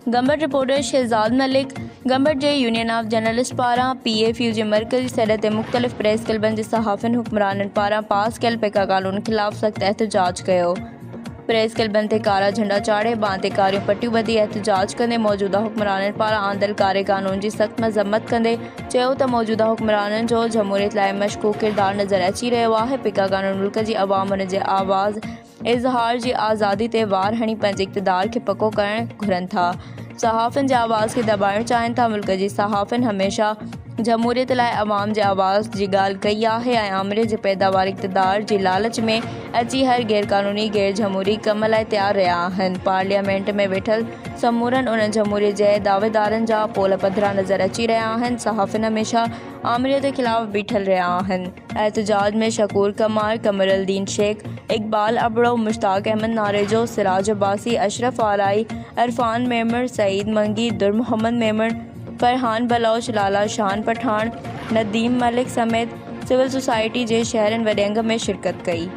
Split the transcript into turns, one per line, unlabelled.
Gambat reporter Shahzad Malik. Gambat जे union of journalist पारां PFU जे मरकज़ी सॾ ते मुख़्तलिफ़ प्रेस क्लबनि जे सहाफ़ियुनि हुक्मराननि पारां पास कयल पेका क़ानून ख़िलाफ़ सख़्त एहतजाज कयो। प्रेस क्लबनि ते कारा झंडा चाढ़े बांह ते कारियूं पटियूं ॿधी एहतजाज कंदे मौजूदा हुक्मराननि पारां आंदल कारे क़ानून जी सख़्त मज़म्मत कंदे चयो त मौजूदा हुक्मराननि जो जमहूरियत लाइ मशकूक किरदारु नज़र अची रहियो आहे। पेका क़ानून मुल्क जी अवाम उन जे आवाज़ इज़हार जी आज़ादी ते वार हणी पंहिंजे इक़्तिदार खे पको करणु घुरनि था। सहाफ़ियुनि जे आवाज़ खे दॿाइणु चाहिनि था। मुल्क जी सहाफ़ियुनि हमेशह जमहूरियत लाइ अवाम जे आवाज़ जी ॻाल्हि कई आहे ऐं आमिर जे पैदावार इक़्तिदार जी लालच में अची हर गैरक़ानूनी गैर जमहूरी कम लाइ तयारु रहिया आहिनि। पार्लियामेंट में वेठल समूरनि उन्हनि जमहूरियत जे दावेदारनि जा पोल पधरा नज़र अची रहिया आहिनि। सहाफ़ियुनि हमेशह आमिर जे ख़िलाफ़ बीठल रहिया आहिनि। एहतजाज में शकूर कमार, कमरुद्दीन शेख, इक़बाल अबड़ो, मुश्ताक अहमद नारेजो, सिराज अब्बासी, अशरफ आलाई, इरफान मेमण, सईद मंगी, दुर मोहम्मद मेमण, फरहान बलोच, लाला शान पठान, नदीम मलिक समेत सिविल सोसाइटी जे शहरनि वॾे अंग में शिरकत कई।